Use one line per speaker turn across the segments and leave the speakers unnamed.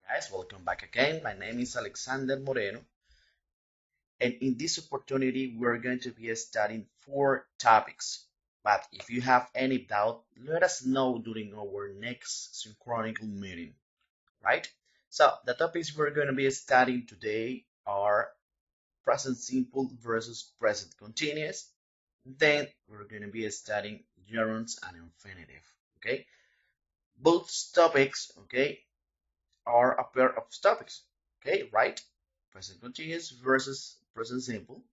Guys, welcome back again. My name is Alexander Moreno, and in this opportunity, we're going to be studying four topics. But if you have any doubt, let us know during our next synchronical meeting, right? So, the topics we're going to be studying today are present simple versus present continuous. Then, we're going to be studying gerunds and infinitive, okay? Both topics, okay, are a pair of topics. Okay, right? Present continuous versus present simple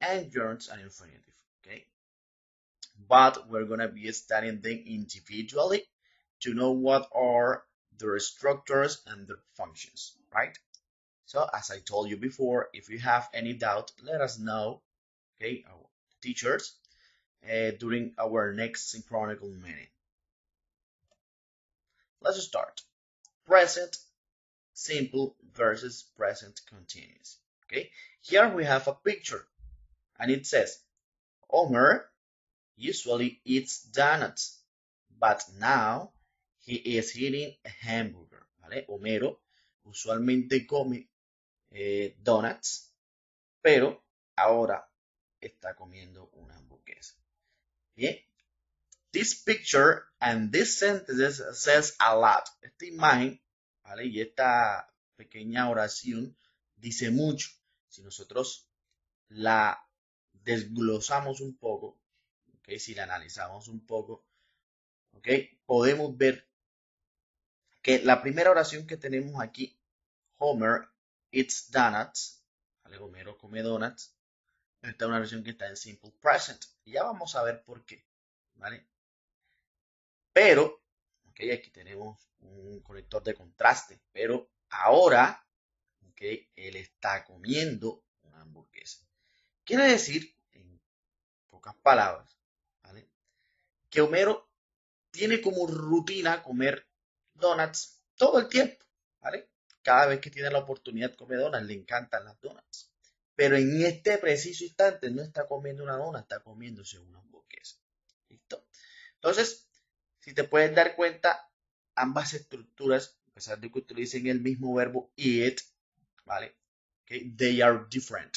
and gerunds and infinitive. Okay, but we're gonna be studying them individually to know what are their structures and their functions, right? So as I told you before, if you have any doubt, let us know, okay, our teachers, during our next synchronical meeting. Let's start. Present simple versus present continuous. Okay, here we have a picture and it says Homer usually eats donuts, but now he is eating a hamburger. ¿Vale? Homero usualmente come donuts, pero ahora está comiendo una hamburguesa. Bien, this picture and this sentence says a lot. Esta imagen, ¿vale? Y esta pequeña oración dice mucho. Si nosotros la desglosamos un poco, ¿okay? Si la analizamos un poco, ¿okay? Podemos ver que la primera oración que tenemos aquí, Homer eats donuts, ¿vale? Homero come donuts. Esta es una oración que está en simple present. Y ya vamos a ver por qué, ¿vale? Pero, ¿okay? Aquí tenemos un conector de contraste, pero ahora, ¿okay? Él está comiendo una hamburguesa. Quiere decir, en pocas palabras, ¿vale? Que Homero tiene como rutina comer donuts todo el tiempo, ¿vale? Cada vez que tiene la oportunidad come donuts, le encantan las donuts. Pero en este preciso instante no está comiendo una dona, está comiéndose una hamburguesa. ¿Listo? Entonces, si te puedes dar cuenta, ambas estructuras, a pesar de que utilicen el mismo verbo eat, ¿vale? Okay, they are different.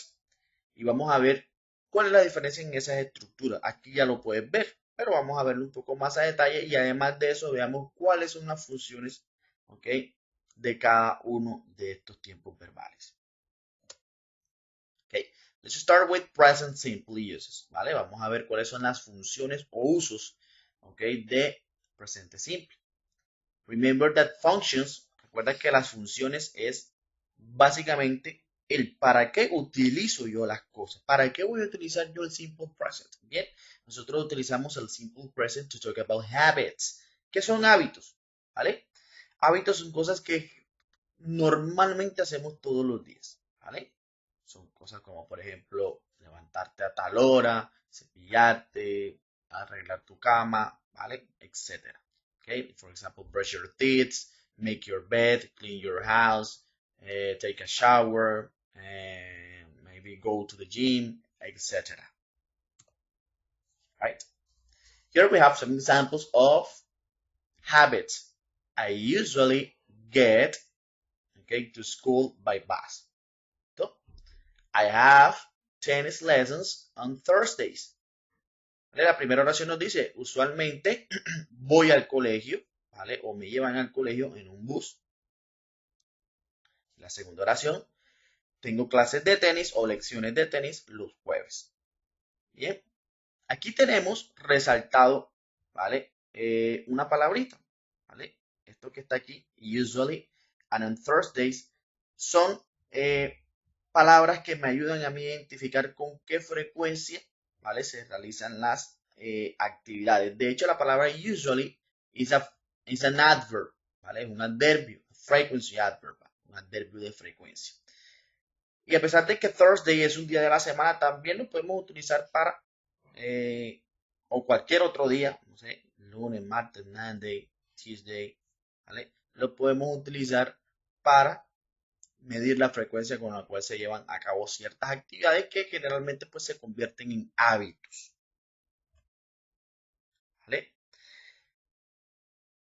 Y vamos a ver cuál es la diferencia en esas estructuras. Aquí ya lo puedes ver, pero vamos a verlo un poco más a detalle y además de eso veamos cuáles son las funciones, ¿ok? De cada uno de estos tiempos verbales. Okay, let's start with present simple uses, ¿vale? Vamos a ver cuáles son las funciones o usos, ¿ok? De presente simple. Remember that functions, recuerda que las funciones es básicamente el para qué utilizo yo las cosas. ¿Para qué voy a utilizar yo el simple present? Bien, nosotros utilizamos el simple present to talk about habits. ¿Qué son hábitos? ¿Vale? Hábitos son cosas que normalmente hacemos todos los días. ¿Vale? Son cosas como, por ejemplo, levantarte a tal hora, cepillarte, arreglar tu cama, ¿vale? Etcétera. Okay, for example, brush your teeth, make your bed, clean your house, take a shower, and maybe go to the gym, etc. Right? Here we have some examples of habits. I usually get, okay, to school by bus. So, I have tennis lessons on Thursdays. La primera oración nos dice, usualmente voy al colegio, ¿vale? O me llevan al colegio en un bus. La segunda oración, tengo clases de tenis o lecciones de tenis los jueves. Bien, aquí tenemos resaltado, ¿vale? Una palabrita, ¿vale? Esto que está aquí, usually and on Thursdays, son palabras que me ayudan a mí a identificar con qué frecuencia, ¿vale? Se realizan las actividades. De hecho, la palabra usually is an adverb, ¿vale? Es un adverbio, frequency adverb, un adverbio de frecuencia. Y a pesar de que Thursday es un día de la semana, también lo podemos utilizar para, o cualquier otro día, no sé, lunes, martes, Monday, Tuesday, ¿vale? Lo podemos utilizar para medir la frecuencia con la cual se llevan a cabo ciertas actividades que generalmente pues se convierten en hábitos. ¿Vale?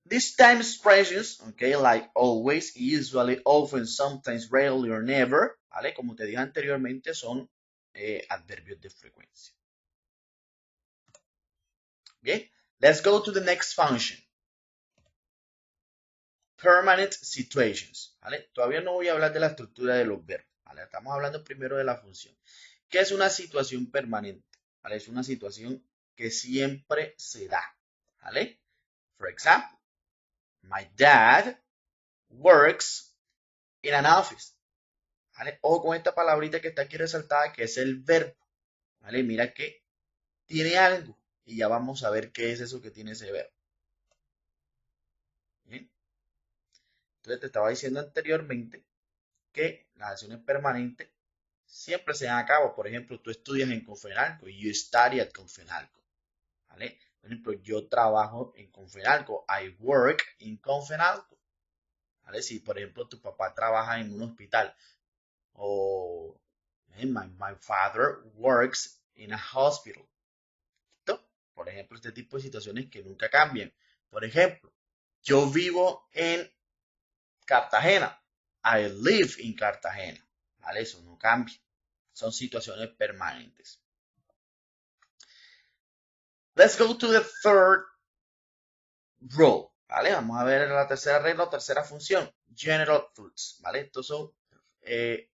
These time expressions, okay, like always, usually, often, sometimes, rarely, or never, ¿vale? Como te dije anteriormente, son adverbios de frecuencia. Okay, let's go to the next function. Permanent situations, ¿vale? Todavía no voy a hablar de la estructura de los verbos, ¿vale? Estamos hablando primero de la función. ¿Qué es una situación permanente? ¿Vale? Es una situación que siempre se da, ¿vale? For example, my dad works in an office, ¿vale? Ojo con esta palabrita que está aquí resaltada, que es el verbo, ¿vale? Mira que tiene algo y ya vamos a ver qué es eso que tiene ese verbo. ¿Bien? Entonces te estaba diciendo anteriormente que las acciones permanentes siempre se dan a cabo. Por ejemplo, tú estudias en Confenalco, you study at Confenalco, ¿vale? Por ejemplo, yo trabajo en Confenalco, I work in Confenalco, ¿vale? Si, por ejemplo, tu papá trabaja en un hospital o my father works in a hospital. ¿Listo? Por ejemplo, este tipo de situaciones que nunca cambian. Por ejemplo, yo vivo en Cartagena. I live in Cartagena. ¿Vale? Eso no cambia. Son situaciones permanentes. Let's go to the third rule. ¿Vale? Vamos a ver la tercera regla o tercera función. General truths. ¿Vale? Estos son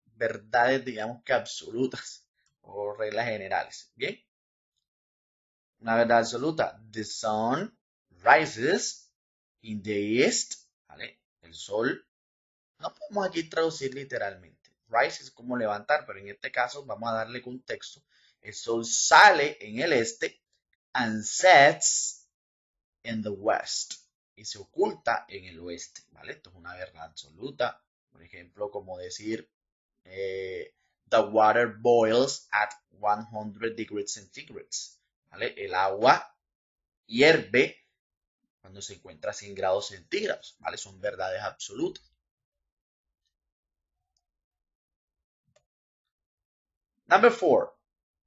verdades, digamos que absolutas o reglas generales. ¿Bien? Una verdad absoluta. The sun rises in the east. ¿Vale? El sol. No podemos aquí traducir literalmente. Rise es como levantar, pero en este caso vamos a darle contexto. El sol sale en el este and sets in the west. Y se oculta en el oeste, ¿vale? Esto es una verdad absoluta. Por ejemplo, como decir, the water boils at 100 degrees centigrade, ¿vale? El agua hierve cuando se encuentra a 100 grados centígrados, ¿vale? Son verdades absolutas. Number 4.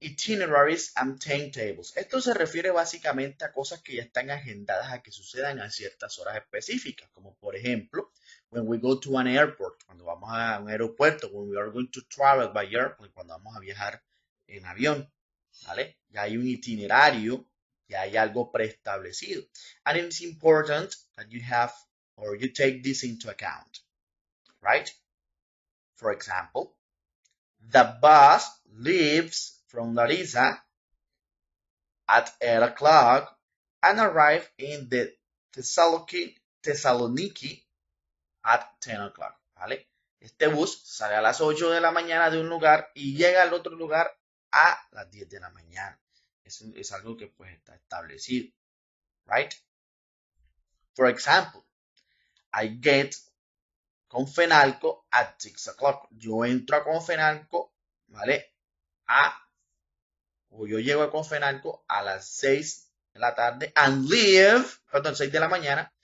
Itineraries and timetables. Esto se refiere básicamente a cosas que ya están agendadas a que sucedan a ciertas horas específicas, como por ejemplo, when we go to an airport, cuando vamos a un aeropuerto, when we are going to travel by airplane, cuando vamos a viajar en avión, ¿vale? Ya hay un itinerario, ya hay algo preestablecido. And it's important that you have or you take this into account, right? For example, the bus leaves from Larissa at 8 o'clock and arrives in the Thessaloniki at 10 o'clock, ¿vale? Este bus sale a las 8 de la mañana de un lugar y llega al otro lugar a las 10 de la mañana. Es algo que pues está establecido, right? For example, I get Confenalco at 6 o'clock. Yo entro a Confenalco, ¿vale? O yo llego a Confenalco a las 6 de la tarde and leave, perdón, 6 de la mañana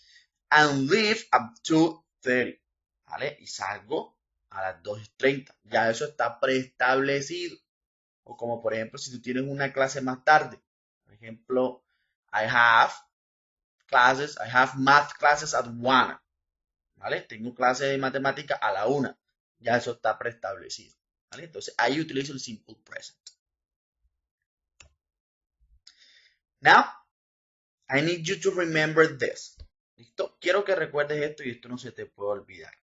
and leave at 2:30, ¿vale? Y salgo a las 2:30. Ya eso está preestablecido. O como por ejemplo, si tú tienes una clase más tarde, por ejemplo, I have math classes at 1, ¿vale? Tengo clase de matemática a la 1. Ya eso está preestablecido, ¿vale? Entonces ahí utilizo el simple present. Now, I need you to remember this. ¿Listo? Quiero que recuerdes esto y esto no se te puede olvidar,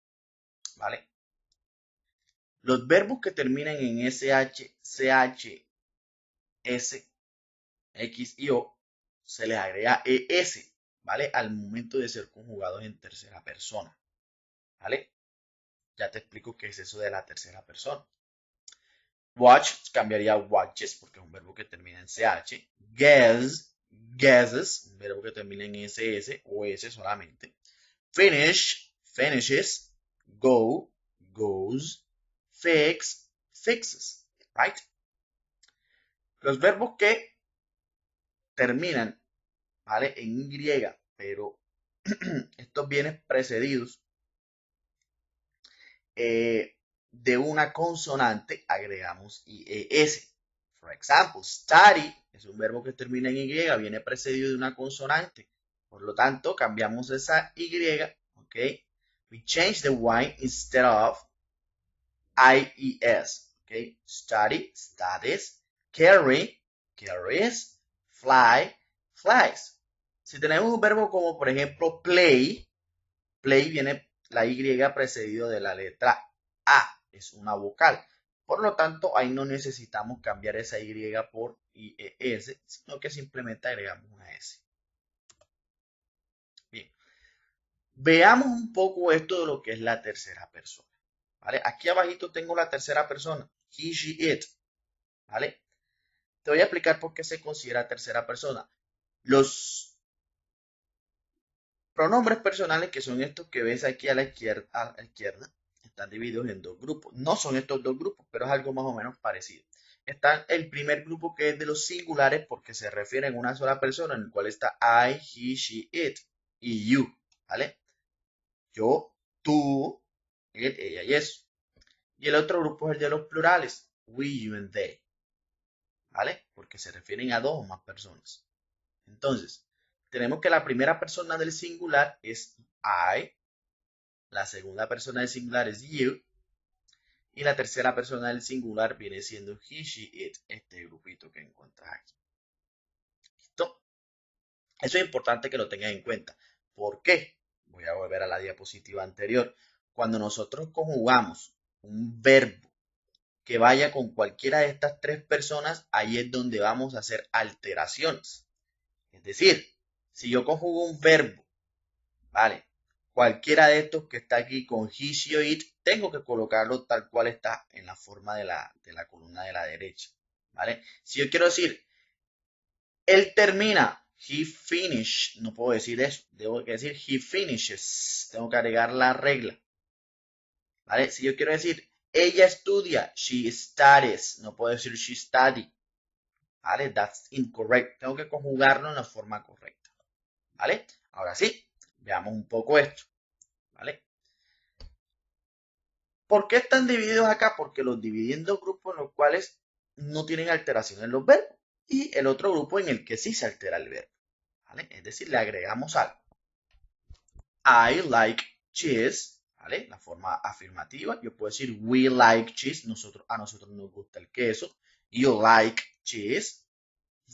¿vale? Los verbos que terminan en SH, CH, S, X y O se les agrega ES, ¿vale? Al momento de ser conjugados en tercera persona, ¿vale? Ya te explico qué es eso de la tercera persona. Watch cambiaría a watches porque es un verbo que termina en CH. Guess, guesses, un verbo que termina en SS o S solamente. Finish, finishes. Go, goes. Fix, fixes, right? Los verbos que terminan, ¿vale? En Y, pero estos vienen precedidos de una consonante, agregamos IES. For example, study es un verbo que termina en Y, viene precedido de una consonante. Por lo tanto, cambiamos esa Y, ¿ok? We change the Y instead of IES, ¿ok? Study, studies, carry, carries, fly, flies. Si tenemos un verbo como, por ejemplo, play, play viene la Y precedido de la letra A, es una vocal. Por lo tanto, ahí no necesitamos cambiar esa Y por IES, sino que simplemente agregamos una S. Bien, veamos un poco esto de lo que es la tercera persona. ¿Vale? Aquí abajito tengo la tercera persona, he, she, it. ¿Vale? Te voy a explicar por qué se considera tercera persona. Los pronombres personales, que son estos que ves aquí a la izquierda, están divididos en dos grupos. No son estos dos grupos, pero es algo más o menos parecido. Está el primer grupo, que es de los singulares, porque se refieren a una sola persona, en el cual está I, he, she, it y you. ¿Vale? Yo, tú, él, ella y eso. Y el otro grupo es el de los plurales, we, you and they. ¿Vale? Porque se refieren a dos o más personas. Entonces, tenemos que la primera persona del singular es I, la segunda persona del singular es you, y la tercera persona del singular viene siendo he, she, it, este grupito que encuentras aquí. ¿Listo? Eso es importante que lo tengas en cuenta. ¿Por qué? Voy a volver a la diapositiva anterior. Cuando nosotros conjugamos un verbo que vaya con cualquiera de estas tres personas, ahí es donde vamos a hacer alteraciones. Es decir, si yo conjugo un verbo, ¿vale? Cualquiera de estos que está aquí con he, she o it, tengo que colocarlo tal cual está en la forma de la columna de la derecha, ¿vale? Si yo quiero decir, él termina, he finished, no puedo decir eso, debo decir he finishes, tengo que agregar la regla, ¿vale? Si yo quiero decir, ella estudia, she studies, no puedo decir she study, ¿vale? That's incorrect, tengo que conjugarlo en la forma correcta, ¿vale? Ahora sí, veamos un poco esto, ¿vale? ¿Por qué están divididos acá? Porque los dividí en dos grupos en los cuales no tienen alteración en los verbos y el otro grupo en el que sí se altera el verbo, ¿vale? Es decir, le agregamos algo. I like cheese, ¿vale? La forma afirmativa. Yo puedo decir we like cheese, a nosotros nos gusta el queso. You like cheese,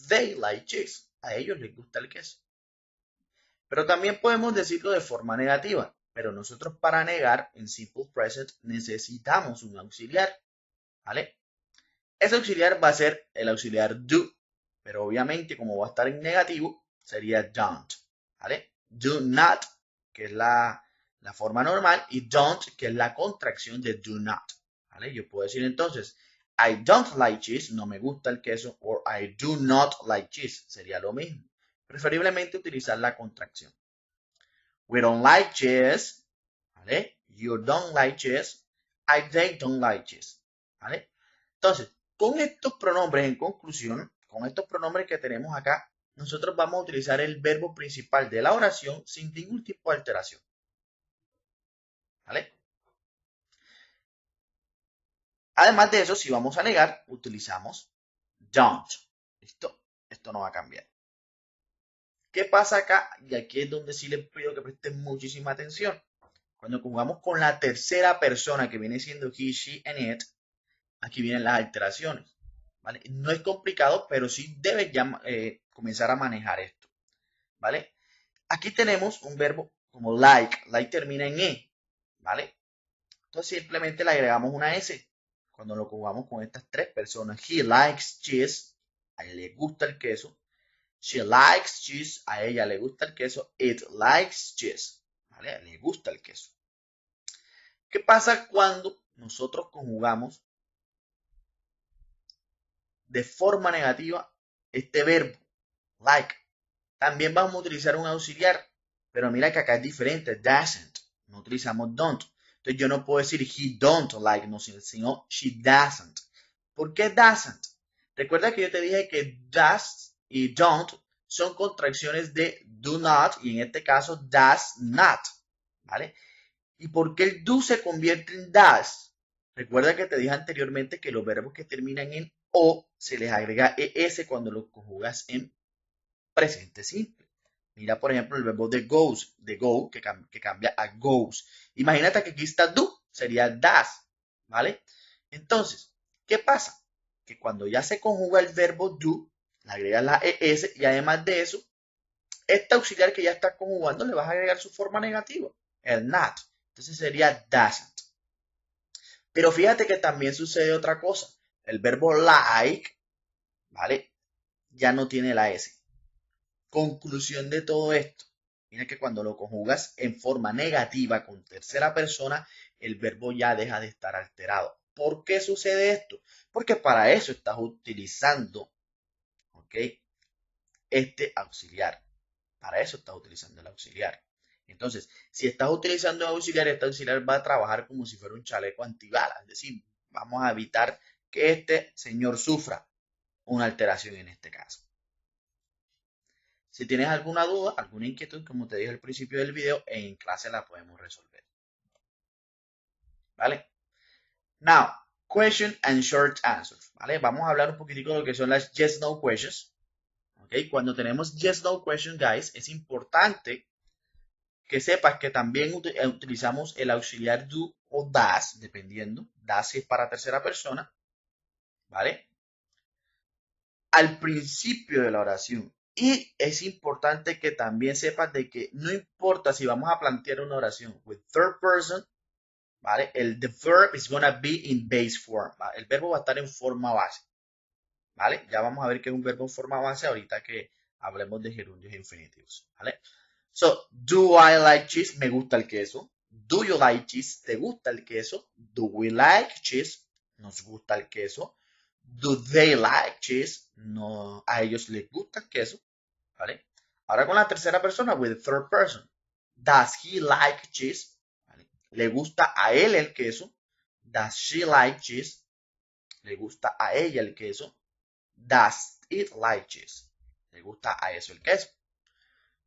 they like cheese, a ellos les gusta el queso. Pero también podemos decirlo de forma negativa, pero nosotros para negar en simple present necesitamos un auxiliar, ¿vale? Ese auxiliar va a ser el auxiliar do, pero obviamente como va a estar en negativo, sería don't, ¿vale? Do not, que es la forma normal, y don't, que es la contracción de do not, ¿vale? Yo puedo decir entonces, I don't like cheese, no me gusta el queso, o I do not like cheese, sería lo mismo. Preferiblemente utilizar la contracción. We don't like cheese, ¿vale? You don't like cheese, they don't like cheese, ¿vale? Entonces, con estos pronombres, en conclusión, con estos pronombres que tenemos acá, nosotros vamos a utilizar el verbo principal de la oración sin ningún tipo de alteración, ¿vale? Además de eso, si vamos a negar, utilizamos don't. ¿Listo? Esto no va a cambiar. ¿Qué pasa acá? Y aquí es donde sí les pido que presten muchísima atención. Cuando jugamos con la tercera persona, que viene siendo he, she, and it, aquí vienen las alteraciones, ¿vale? No es complicado, pero sí debes ya comenzar a manejar esto, ¿vale? Aquí tenemos un verbo como like. Like termina en E, ¿vale? Entonces simplemente le agregamos una S. Cuando lo jugamos con estas tres personas. He likes cheese. A él le gusta el queso. She likes cheese. A ella le gusta el queso. It likes cheese. ¿Vale? Le gusta el queso. ¿Qué pasa cuando nosotros conjugamos de forma negativa este verbo? Like. También vamos a utilizar un auxiliar. Pero mira que acá es diferente. Doesn't. No utilizamos don't. Entonces yo no puedo decir he don't like, no, sino she doesn't. ¿Por qué doesn't? Recuerda que yo te dije que does y don't son contracciones de do not y en este caso does not, ¿vale? ¿Y por qué el do se convierte en does? Recuerda que te dije anteriormente que los verbos que terminan en o se les agrega es cuando los conjugas en presente simple. Mira, por ejemplo, el verbo de goes, de go, que cambia a goes. Imagínate que aquí está do, sería does, ¿vale? Entonces, ¿qué pasa? Que cuando ya se conjuga el verbo do, le agregas la es y además de eso, este auxiliar que ya está conjugando le vas a agregar su forma negativa, el not. Entonces sería doesn't. Pero fíjate que también sucede otra cosa. El verbo like, ¿vale? Ya no tiene la S. Conclusión de todo esto. Mira que cuando lo conjugas en forma negativa con tercera persona, el verbo ya deja de estar alterado. ¿Por qué sucede esto? Porque para eso estás utilizando, ¿ok? Este auxiliar. Para eso estás utilizando el auxiliar. Entonces, si estás utilizando el auxiliar, este auxiliar va a trabajar como si fuera un chaleco antibalas. Es decir, vamos a evitar que este señor sufra una alteración en este caso. Si tienes alguna duda, alguna inquietud, como te dije al principio del video, en clase la podemos resolver. ¿Vale? Now, question and short answers. ¿Vale? Vamos a hablar un poquitico de lo que son las yes, no questions. ¿Ok? Cuando tenemos yes, no question, guys, es importante que sepas que también utilizamos el auxiliar do o das, dependiendo. Das si es para tercera persona. ¿Vale? Al principio de la oración. Y es importante que también sepas de que no importa si vamos a plantear una oración with third person, ¿vale? The verb is going to be in base form, ¿vale? El verbo va a estar en forma base, ¿vale? Ya vamos a ver qué es un verbo en forma base ahorita que hablemos de gerundios infinitivos, ¿vale? So, do I like cheese? Me gusta el queso. Do you like cheese? ¿Te gusta el queso? Do we like cheese? Nos gusta el queso. Do they like cheese? No, a ellos les gusta el queso, ¿vale? Ahora con la tercera persona, with the third person. Does he like cheese? ¿Vale? ¿Le gusta a él el queso? Does she like cheese? ¿Le gusta a ella el queso? Does it like cheese? ¿Le gusta a eso el queso?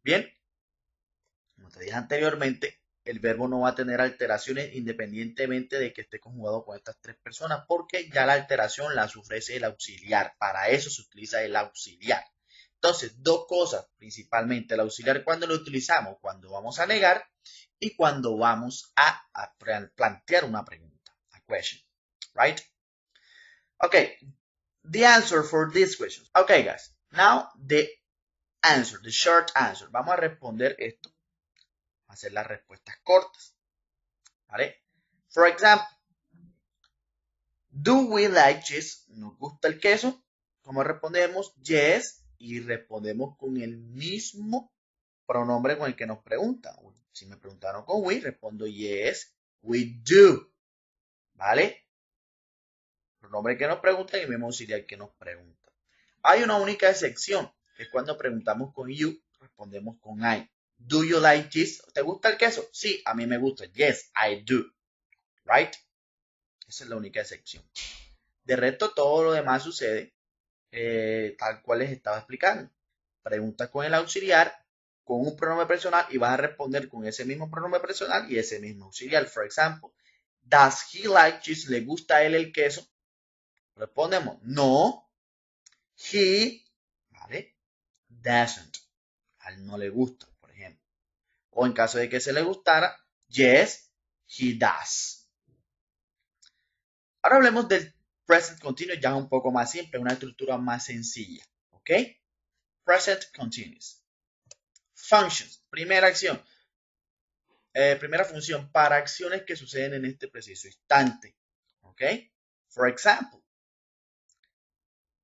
Bien, como te dije anteriormente, el verbo no va a tener alteraciones independientemente de que esté conjugado con estas tres personas, porque ya la alteración la sufre el auxiliar. Para eso se utiliza el auxiliar. Entonces, dos cosas, principalmente el auxiliar cuando lo utilizamos, cuando vamos a negar y cuando vamos a plantear una pregunta, a question, right? Okay, the answer for this question. Okay, guys, now the answer, the short answer. Vamos a responder esto, a hacer las respuestas cortas, ¿vale? For example, do we like cheese? ¿Nos gusta el queso? ¿Cómo respondemos? Yes. Y respondemos con el mismo pronombre con el que nos preguntan. Si me preguntaron con we, respondo yes, we do. ¿Vale? Pronombre que nos preguntan y mismo auxiliar que nos pregunta. Hay una única excepción, que es cuando preguntamos con you, respondemos con I. Do you like cheese? ¿Te gusta el queso? Sí, a mí me gusta. Yes, I do. Right? Esa es la única excepción. De resto, todo lo demás sucede tal cual les estaba explicando. Pregunta con el auxiliar, con un pronombre personal y vas a responder con ese mismo pronombre personal y ese mismo auxiliar. For example, does he like cheese? ¿Le gusta a él el queso? Respondemos, no, he, ¿vale? Doesn't. A él no le gusta, por ejemplo. O en caso de que se le gustara, yes, he does. Ahora hablemos del present continuous, ya un poco más simple, una estructura más sencilla, ¿ok? Present continuous. Functions, primera acción. Primera función, para acciones que suceden en este preciso instante, ¿ok? For example,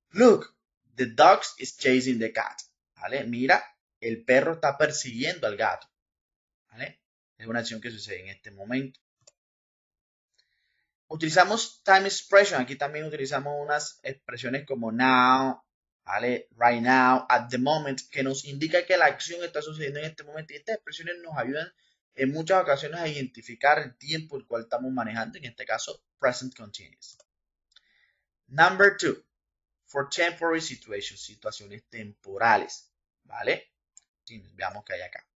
look, the dog is chasing the cat, ¿vale? Mira, el perro está persiguiendo al gato, ¿vale? Es una acción que sucede en este momento. Utilizamos time expression, aquí también utilizamos unas expresiones como now, ¿vale? Right now, at the moment, que nos indica que la acción está sucediendo en este momento. Y estas expresiones nos ayudan en muchas ocasiones a identificar el tiempo el cual estamos manejando, en este caso, present continuous. Number 2, for temporary situations, situaciones temporales, ¿vale? Sí, veamos qué hay acá.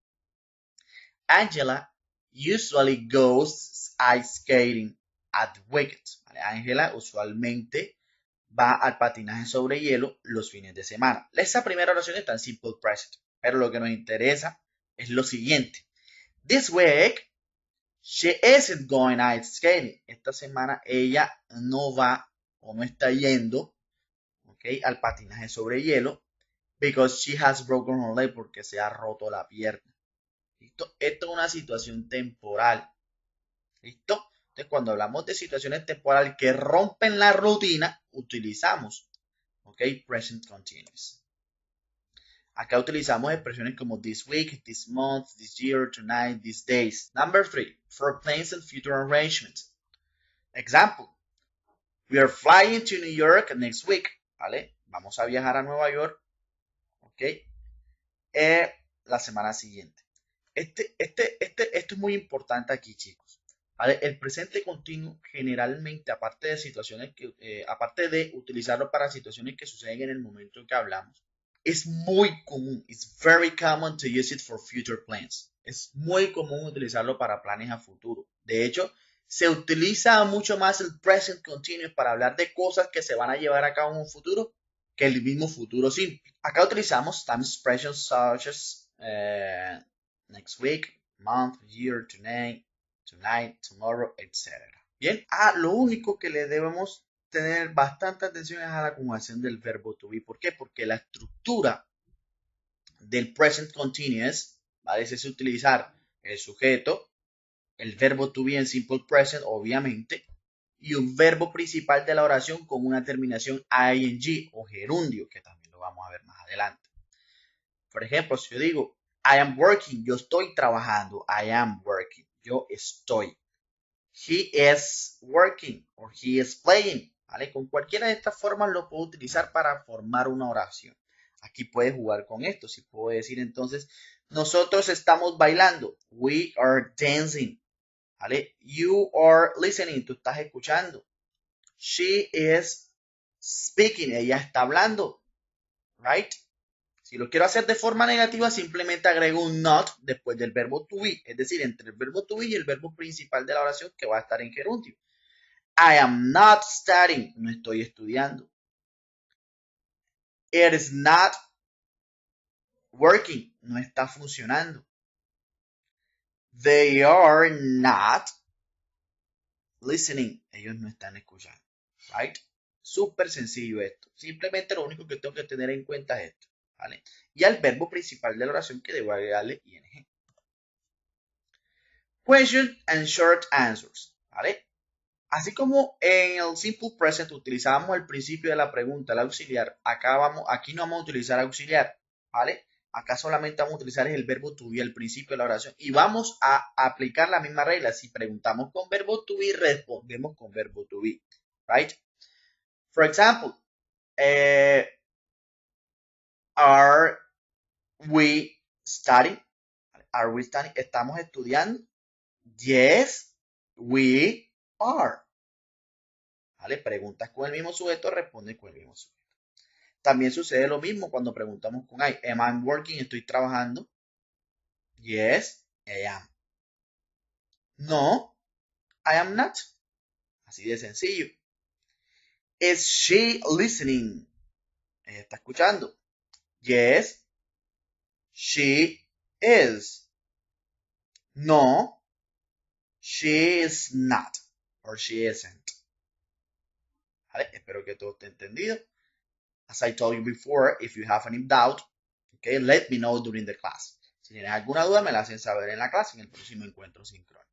Angela usually goes ice skating at weekends. ¿Vale? Angela usualmente va al patinaje sobre hielo los fines de semana. Esa primera oración está en simple present. Pero lo que nos interesa es lo siguiente. This week, she isn't going ice skating. Esta semana ella no va o no está yendo, ¿okay?, al patinaje sobre hielo, because she has broken her leg, porque se ha roto la pierna. ¿Listo? Esto es una situación temporal. ¿Listo? Entonces, cuando hablamos de situaciones temporales que rompen la rutina, utilizamos, ¿ok?, present continuous. Acá utilizamos expresiones como this week, this month, this year, tonight, these days. Number 3, for plans and future arrangements. Example, we are flying to New York next week. ¿Vale? Vamos a viajar a Nueva York, ¿ok?, la semana siguiente. Esto es muy importante aquí, chicos. ¿Vale? El presente continuo generalmente, aparte de utilizarlo para situaciones que suceden en el momento en que hablamos, es muy común. It's very common to use it for future plans. Es muy común utilizarlo para planes a futuro. De hecho, se utiliza mucho más el present continuous para hablar de cosas que se van a llevar a cabo en un futuro que el mismo futuro simple. Acá utilizamos time expressions such as next week, month, year, tonight, tomorrow, etc. Bien, lo único que le debemos tener bastante atención es a la conjugación del verbo to be. ¿Por qué? Porque la estructura del present continuous, ¿vale?, es utilizar el sujeto, el verbo to be en simple present, obviamente, y un verbo principal de la oración con una terminación ing o gerundio, que también lo vamos a ver más adelante. Por ejemplo, si yo digo I am working, yo estoy trabajando. I am working, yo estoy. He is working or he is playing. ¿Vale? Con cualquiera de estas formas lo puedo utilizar para formar una oración. Aquí puedes jugar con esto. Si puedo decir entonces, nosotros estamos bailando. We are dancing. ¿Vale? You are listening. Tú estás escuchando. She is speaking. Ella está hablando. Right? Si lo quiero hacer de forma negativa, simplemente agrego un not después del verbo to be, es decir, entre el verbo to be y el verbo principal de la oración, que va a estar en gerundio. I am not studying, no estoy estudiando. It is not working, no está funcionando. They are not listening, ellos no están escuchando. Right? Súper sencillo esto. Simplemente lo único que tengo que tener en cuenta es esto. ¿Vale? Y al verbo principal de la oración que debo agregarle ing. Question and short answers, ¿vale? Así como en el simple present utilizamos el principio de la pregunta, el auxiliar, aquí no vamos a utilizar auxiliar, ¿vale? Acá solamente vamos a utilizar el verbo to be al principio de la oración y vamos a aplicar la misma regla. Si preguntamos con verbo to be, respondemos con verbo to be, right? For example, are we studying? Are we studying? ¿Estamos estudiando? Yes, we are. ¿Vale? Preguntas con el mismo sujeto, responde con el mismo sujeto. También sucede lo mismo cuando preguntamos con I. Am I working? ¿Estoy trabajando? Yes, I am. No, I am not. Así de sencillo. Is she listening? Ella está escuchando. Yes, she is. No, she is not. Or she isn't. ¿Vale? Espero que todo esté entendido. As I told you before, if you have any doubt, okay, let me know during the class. Si tienes alguna duda, me la hacen saber en la clase en el próximo encuentro sincrónico.